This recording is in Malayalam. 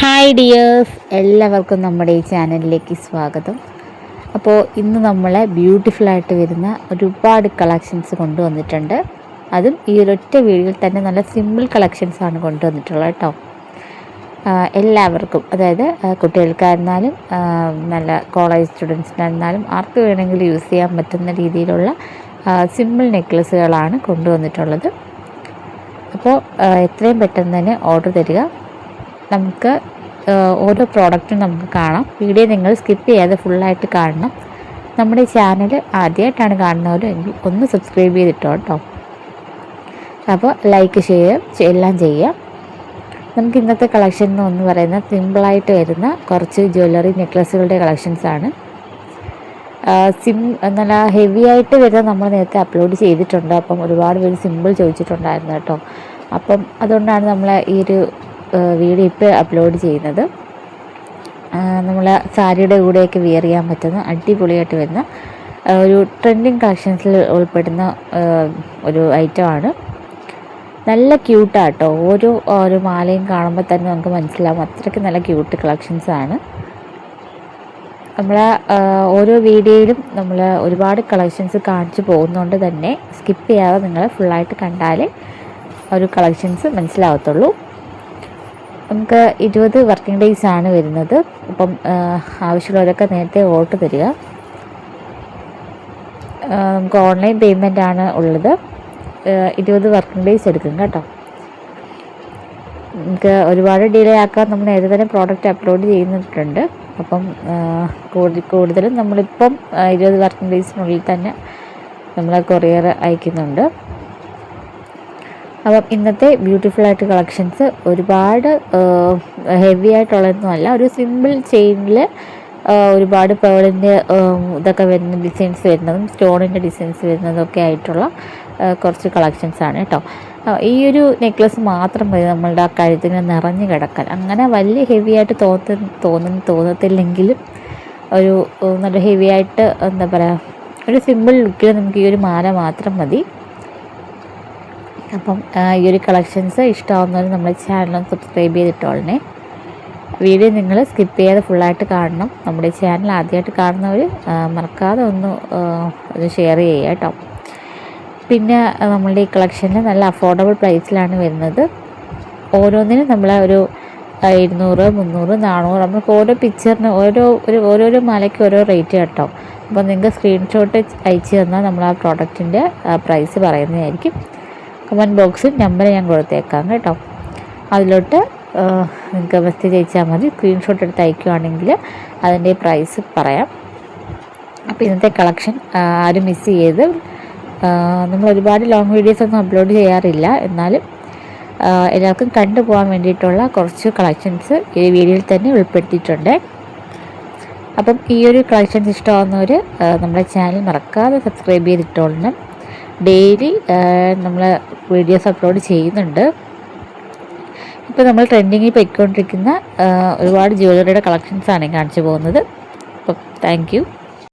ഹായ് ഡിയേഴ്സ്, എല്ലാവർക്കും നമ്മുടെ ഈ ചാനലിലേക്ക് സ്വാഗതം. അപ്പോൾ ഇന്ന് നമ്മളെ ബ്യൂട്ടിഫുള്ളായിട്ട് വരുന്ന ഒരുപാട് കളക്ഷൻസ് കൊണ്ടുവന്നിട്ടുണ്ട്. അതും ഈ ഒരൊറ്റ വീഡിയോയിൽ തന്നെ നല്ല സിമ്പിൾ കളക്ഷൻസാണ് കൊണ്ടുവന്നിട്ടുള്ളത് കേട്ടോ. എല്ലാവർക്കും, അതായത് കുട്ടികൾക്കായിരുന്നാലും നല്ല കോളേജ് സ്റ്റുഡൻസിനായിരുന്നാലും ആർക്ക് വേണമെങ്കിലും യൂസ് ചെയ്യാൻ പറ്റുന്ന രീതിയിലുള്ള സിമ്പിൾ നെക്ലസ്സുകളാണ് കൊണ്ടുവന്നിട്ടുള്ളത്. അപ്പോൾ എത്രയും പെട്ടെന്ന് തന്നെ ഓർഡർ തരിക. നമുക്ക് ഓരോ പ്രോഡക്റ്റും നമുക്ക് കാണാം. വീഡിയോ നിങ്ങൾ സ്കിപ്പ് ചെയ്യാതെ ഫുള്ളായിട്ട് കാണണം. നമ്മുടെ ചാനൽ ആദ്യമായിട്ടാണ് കാണുന്നവരെങ്കിൽ ഒന്ന് സബ്സ്ക്രൈബ് ചെയ്തിട്ടോ കേട്ടോ. അപ്പോൾ ലൈക്ക് എല്ലാം ചെയ്യാം. നമുക്ക് ഇന്നത്തെ കളക്ഷൻ എന്ന് പറയുന്നത് സിമ്പിളായിട്ട് വരുന്ന കുറച്ച് ജ്വല്ലറി നെക്ലസ്സുകളുടെ കളക്ഷൻസാണ്. നല്ല ഹെവി ആയിട്ട് വരുന്ന നമ്മൾ നേരത്തെ അപ്ലോഡ് ചെയ്തിട്ടുണ്ട്. അപ്പം ഒരുപാട് പേര് സിമ്പിൾ ചോദിച്ചിട്ടുണ്ടായിരുന്നു കേട്ടോ. അപ്പം അതുകൊണ്ടാണ് നമ്മൾ ഈ ഒരു വീഡിയോ ഇപ്പോൾ അപ്ലോഡ് ചെയ്യുന്നത്. നമ്മൾ സാരിയുടെ കൂടെയൊക്കെ വിയർ ചെയ്യാൻ പറ്റുന്ന അടിപൊളിയായിട്ട് വരുന്ന ഒരു ട്രെൻഡിങ് കളക്ഷൻസിൽ ഉൾപ്പെടുന്ന ഒരു ഐറ്റമാണ്. നല്ല ക്യൂട്ടാട്ടോ. ഓരോ മാലയും കാണുമ്പോൾ തന്നെ നമുക്ക് മനസ്സിലാവും അത്രയ്ക്ക് നല്ല ക്യൂട്ട് കളക്ഷൻസാണ്. നമ്മൾ ഓരോ വീഡിയോയിലും നമ്മൾ ഒരുപാട് കളക്ഷൻസ് കാണിച്ചു പോകുന്നതുകൊണ്ട് തന്നെ സ്കിപ്പ് ചെയ്യാതെ നിങ്ങൾ ഫുള്ളായിട്ട് കണ്ടാലേ ഒരു കളക്ഷൻസ് മനസ്സിലാവത്തുള്ളൂ. നമുക്ക് 20 വർക്കിംഗ് ഡേയ്സ് ആണ് വരുന്നത്. അപ്പം ആവശ്യമുള്ളവരൊക്കെ നേരത്തെ ഓർഡർ തരിക. നമുക്ക് ഓൺലൈൻ പേയ്മെൻ്റ് ആണ് ഉള്ളത്. 20 വർക്കിംഗ് ഡേയ്സ് എടുക്കും കേട്ടോ. നമുക്ക് ഒരുപാട് ഡിലേ ആക്കാൻ നമ്മൾ നേരത്തെ തന്നെ പ്രോഡക്റ്റ് അപ്ലോഡ് ചെയ്യുന്നിട്ടുണ്ട്. അപ്പം കൂടുതലും നമ്മളിപ്പം 20 വർക്കിംഗ് ഡേയ്സിനുള്ളിൽ തന്നെ നമ്മൾ കൊറിയർ അയക്കുന്നുണ്ട്. അപ്പം ഇന്നത്തെ ബ്യൂട്ടിഫുള്ളായിട്ട് കളക്ഷൻസ് ഒരുപാട് ഹെവി ആയിട്ടുള്ളതൊന്നുമല്ല. ഒരു സിമ്പിൾ ചെയിനിൽ ഒരുപാട് പേളിൻ്റെ ഇതൊക്കെ വരുന്ന ഡിസൈൻസ് വരുന്നതും സ്റ്റോണിൻ്റെ ഡിസൈൻസ് വരുന്നതൊക്കെ ആയിട്ടുള്ള കുറച്ച് കളക്ഷൻസാണ് കേട്ടോ. ഈ ഒരു നെക്ലസ് മാത്രം മതി നമ്മളുടെ ആ കഴുത്തിന് നിറഞ്ഞു കിടക്കാൻ. അങ്ങനെ വലിയ ഹെവി ആയിട്ട് തോന്നത്തില്ലെങ്കിലും ഒരു നല്ല ഹെവി ആയിട്ട് എന്താ പറയുക, ഒരു സിമ്പിൾ ലുക്കിൽ നമുക്ക് ഈ ഒരു മാല മാത്രം മതി. അപ്പം ഈ ഒരു കളക്ഷൻസ് ഇഷ്ടമാവുന്നവർ നമ്മുടെ ചാനലൊന്ന് സബ്സ്ക്രൈബ് ചെയ്തിട്ടോളണേ. വീഡിയോ നിങ്ങൾ സ്കിപ്പ് ചെയ്യാതെ ഫുള്ളായിട്ട് കാണണം. നമ്മുടെ ചാനൽ ആദ്യമായിട്ട് കാണുന്നവർ മറക്കാതെ ഒന്ന് ഷെയർ ചെയ്യുക കേട്ടോ. പിന്നെ നമ്മളുടെ ഈ കളക്ഷനിൽ നല്ല അഫോർഡബിൾ പ്രൈസിലാണ് വരുന്നത്. ഓരോന്നിനും നമ്മൾ ഒരു 200, 300, 400 നമുക്ക് ഓരോ പിക്ചറിന് ഓരോരോ മാലയ്ക്ക് ഓരോ റേറ്റ് കേട്ടോ. അപ്പോൾ നിങ്ങൾക്ക് സ്ക്രീൻഷോട്ട് അയച്ചു തന്നാൽ നമ്മൾ ആ പ്രോഡക്റ്റിൻ്റെ പ്രൈസ് പറയുന്നതായിരിക്കും. കമൻറ്റ് ബോക്സിൽ നമ്പർ ഞാൻ കൊടുത്തേക്കാം കേട്ടോ. അതിലോട്ട് നിങ്ങൾക്ക് മെസ്സേജ് അയച്ചാൽ മതി. സ്ക്രീൻഷോട്ട് എടുത്ത് അയക്കുകയാണെങ്കിൽ അതിൻ്റെ പ്രൈസ് പറയാം. അപ്പോൾ ഇന്നത്തെ കളക്ഷൻ ആരും മിസ് ചെയ്ത്, നമ്മൾ ഒരുപാട് ലോങ് വീഡിയോസ് ഒന്നും അപ്ലോഡ് ചെയ്യാറില്ല. എന്നാലും എല്ലാവർക്കും കണ്ടുപോകാൻ വേണ്ടിയിട്ടുള്ള കുറച്ച് കളക്ഷൻസ് ഈ വീഡിയോയിൽ തന്നെ ഉൾപ്പെടുത്തിയിട്ടുണ്ട്. അപ്പം ഈ ഒരു കളക്ഷൻസ് ഇഷ്ടമാകുന്നവർ നമ്മുടെ ചാനൽ മറക്കാതെ സബ്സ്ക്രൈബ് ചെയ്തിട്ടോളണം. ഡെയിലി നമ്മൾ വീഡിയോസ് അപ്ലോഡ് ചെയ്യുന്നുണ്ട്. ഇപ്പോൾ നമ്മൾ ട്രെൻഡിങ്ങിൽ പോയിക്കൊണ്ടിരിക്കുന്ന ഒരുപാട് ജ്വല്ലറിയുടെ കളക്ഷൻസാണ് കാണിച്ചു പോകുന്നത്. അപ്പം താങ്ക് യു.